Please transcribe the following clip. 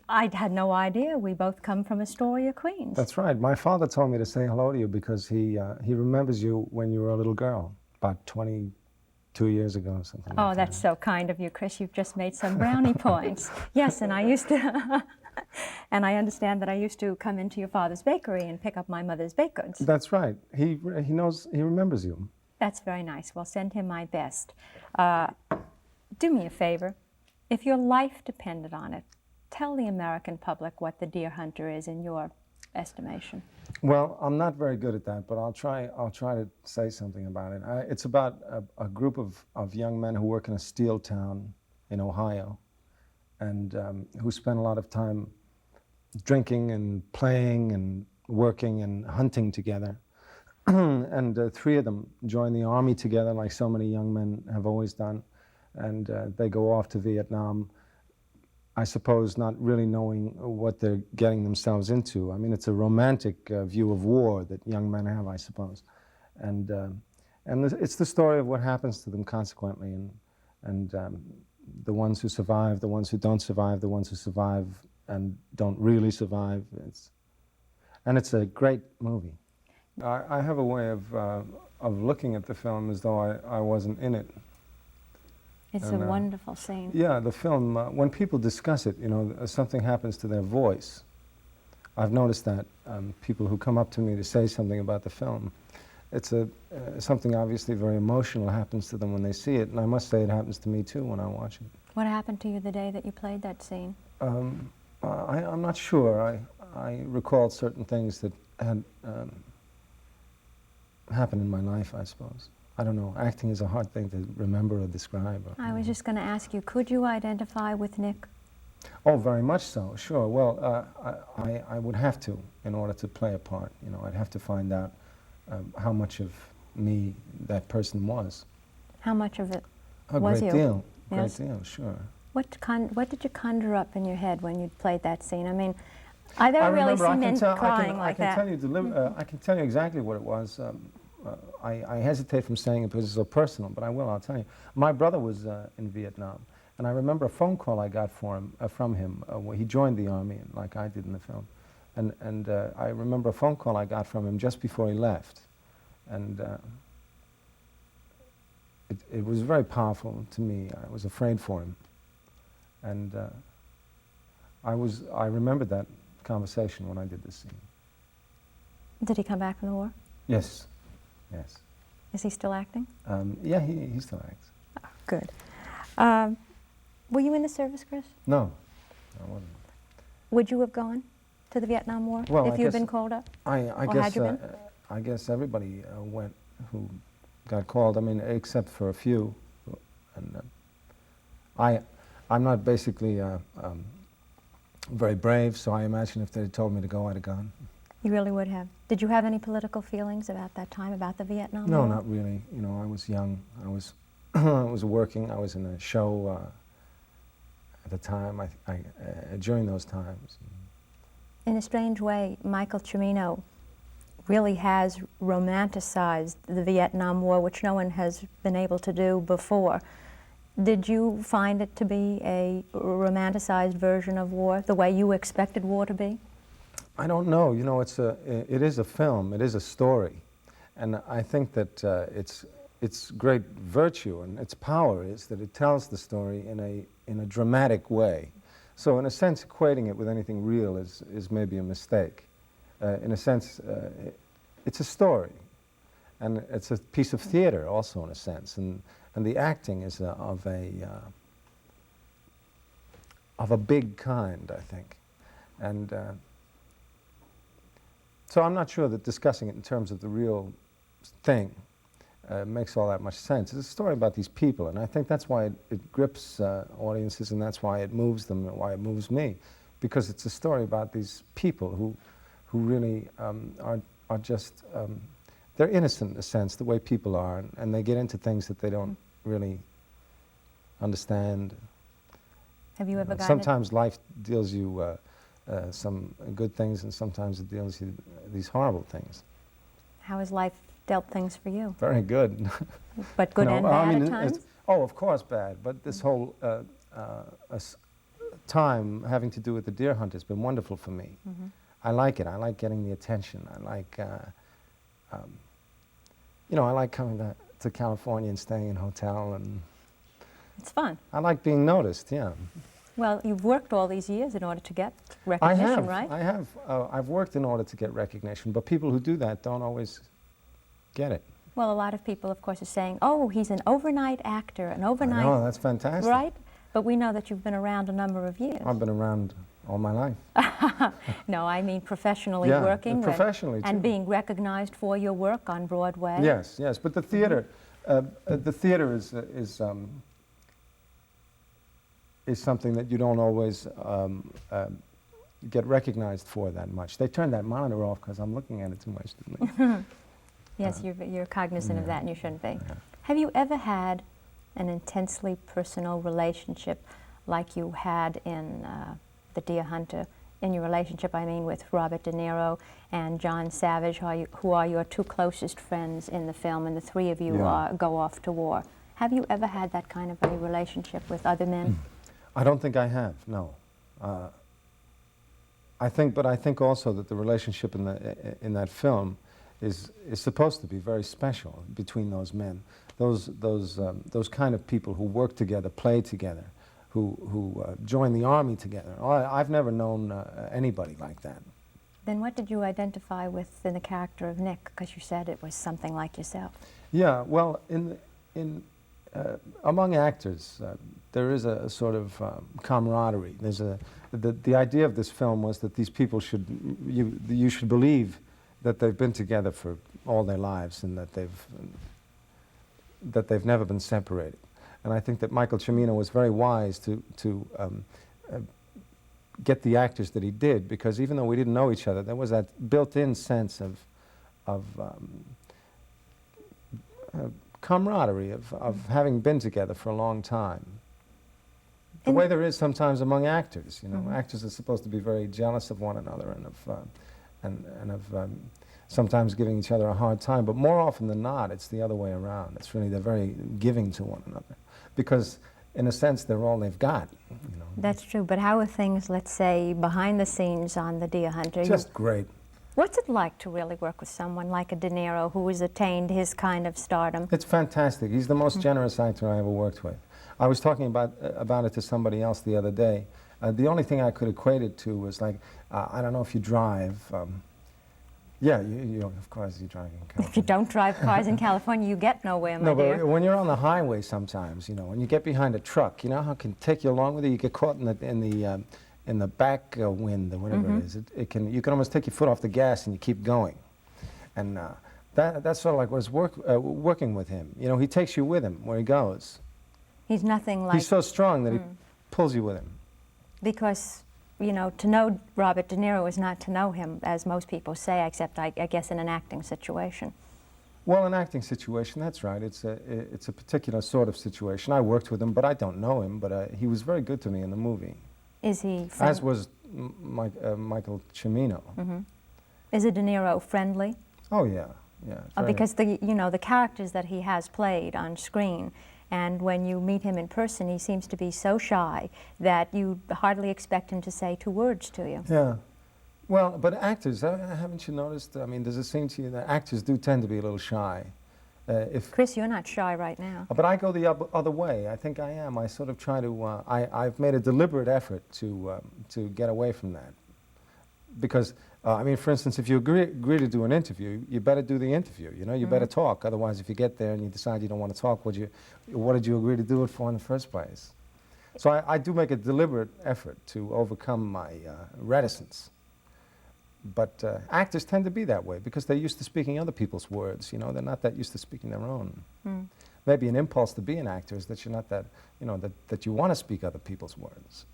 I had no idea. We both come from Astoria, Queens. That's right. My father told me to say hello to you because he remembers you when you were a little girl, about 22 years ago or something like Oh, that. that's so kind of you, Chris. You've just made some brownie points. Yes, and I used to, and I understand that I used to come into your father's bakery and pick up my mother's baked goods. That's right. He remembers you. That's very nice. Well, send him my best. Do me a favor. If your life depended on it, tell the American public what the deer hunter is in your estimation. Well, I'm not very good at that, but I'll try to say something about it. It's about a group of young men who work in a steel town in Ohio, and who spend a lot of time drinking and playing and working and hunting together. And three of them join the army together, like so many young men have always done, and they go off to Vietnam, I suppose not really knowing what they're getting themselves into. I mean, it's a romantic view of war that young men have, I suppose. And it's the story of what happens to them consequently, and the ones who survive, the ones who don't survive, the ones who survive and don't really survive. And it's a great movie. I have a way of looking at the film as though I wasn't in it. It's a wonderful scene. Yeah, the film, when people discuss it, you know, something happens to their voice. I've noticed that people who come up to me to say something about the film, it's something obviously very emotional happens to them when they see it, and I must say it happens to me too when I watch it. What happened to you the day that you played that scene? I'm not sure. I recalled certain things that had happened in my life, I suppose. I don't know. Acting is a hard thing to remember or describe. I was just going to ask you, could you identify with Nick? Oh, very much so, sure. Well, I would have to in order to play a part. You know, I'd have to find out how much of me that person was. How much of it was you? A great deal. Yes. Great deal, sure. What did you conjure up in your head when you played that scene? I mean, I never really see men crying like that. I can tell you exactly what it was. I hesitate from saying it because it's so personal, but I will, I'll tell you. My brother was in Vietnam, and I remember a phone call I got from him when he joined the army, like I did in the film. And I remember a phone call I got from him just before he left. And it was very powerful to me. I was afraid for him. And I remembered that conversation when I did this scene. Did he come back from the war? Yes. Yes. Is he still acting? Yeah, he still acts. Oh, good. Were you in the service, Chris? No, I wasn't. Would you have gone to the Vietnam War if you had been called up? I guess everybody went who got called. I mean, except for a few. And I'm not basically very brave, so I imagine if they had told me to go, I'd have gone. You really would have. Did you have any political feelings about that time, about the Vietnam War? No, not really. You know, I was young. I was I was working. I was in a show at the time, during those times. In a strange way, Michael Cimino really has romanticized the Vietnam War, which no one has been able to do before. Did you find it to be a romanticized version of war, the way you expected war to be? I don't know. You know, it is a film. It is a story, and I think that its great virtue and its power is that it tells the story in a dramatic way. So, in a sense, equating it with anything real is maybe a mistake. In a sense, it's a story, and it's a piece of theater also, in a sense, and the acting is of a big kind, I think, and. So I'm not sure that discussing it in terms of the real thing makes all that much sense. It's a story about these people, and I think that's why it grips audiences, and that's why it moves them, and why it moves me, because it's a story about these people who really are just, they're innocent in a sense, the way people are, and they get into things that they don't really understand. Have you ever gotten sometimes life deals you some good things, and sometimes it deals you these horrible things. How has life dealt things for you? Very good. But good and bad at times? Oh, of course bad, but this whole time having to do with the deer hunt has been wonderful for me. I like it. I like getting the attention. I like, you know, I like coming to California and staying in a hotel, and It's fun. I like being noticed, yeah. Well, you've worked all these years in order to get recognition, right? I have. I've worked in order to get recognition, but people who do that don't always get it. Well, a lot of people, of course, are saying, oh, he's an overnight actor, an overnight... I know, that's fantastic. Right? But we know that you've been around a number of years. I've been around all my life. No, I mean professionally Yeah, working. professionally, and too. being recognized for your work on Broadway. Yes, yes, but the theater, is something that you don't always get recognized for that much. They turned that monitor off because I'm looking at it too much, didn't they? Yes, you're cognizant of that, and you shouldn't be. Yeah. Have you ever had an intensely personal relationship like you had in The Deer Hunter? In your relationship, I mean, with Robert De Niro and John Savage, who are your two closest friends in the film, and the three of you go off to war. Have you ever had that kind of a relationship with other men? I don't think I have, no. I think also that the relationship in that film is supposed to be very special between those men. Those kind of people who work together, play together, who join the army together. I've never known anybody like that. Then what did you identify with in the character of Nick? Because you said it was something like yourself. Yeah, well, among actors, there is a sort of camaraderie. There's the idea of this film was that these people you should believe that they've been together for all their lives and that they've never been separated. And I think that Michael Cimino was very wise to get the actors that he did, because even though we didn't know each other, there was that built-in sense of camaraderie, of having been together for a long time. The way there is sometimes among actors, you know, actors are supposed to be very jealous of one another and of sometimes giving each other a hard time, but more often than not, it's the other way around. It's really they're very giving to one another, because in a sense they're all they've got. You know. That's true, but how are things, let's say, behind the scenes on The Deer Hunter? Just great. What's it like to really work with someone like a De Niro who has attained his kind of stardom? It's fantastic. He's the most generous actor I ever worked with. I was talking about it to somebody else the other day. The only thing I could equate it to was like, I don't know if you drive. Yeah, you of course you drive in California. If you don't drive cars in California, you get nowhere, my dear. But when you're on the highway sometimes, you know, when you get behind a truck, you know how it can take you along with it? You get caught in the back wind or whatever it is. You can almost take your foot off the gas and you keep going. And that's sort of like what it's working with him. You know, he takes you with him where he goes. He's nothing like... He's so strong that he pulls you with him. Because, you know, to know Robert De Niro is not to know him, as most people say, except I guess in an acting situation. Well, an acting situation, that's right. It's a particular sort of situation. I worked with him, but I don't know him, but he was very good to me in the movie. Is he friendly? As was Michael Cimino. Is it De Niro friendly? Oh, yeah, yeah. Because the characters that he has played on screen, and when you meet him in person, he seems to be so shy that you hardly expect him to say two words to you. Yeah. Well, but actors, haven't you noticed? I mean, does it seem to you that actors do tend to be a little shy? Chris, you're not shy right now. But I go the other way. I think I am. I sort of try to. I've made a deliberate effort to get away from that, because I mean, for instance, if you agree to do an interview, you better do the interview. You know, you better talk. Otherwise, if you get there and you decide you don't want to talk, what did you agree to do it for in the first place? So I do make a deliberate effort to overcome my reticence. But actors tend to be that way because they're used to speaking other people's words. You know, they're not that used to speaking their own. Maybe an impulse to be an actor is that you're not that, you know, that you want to speak other people's words.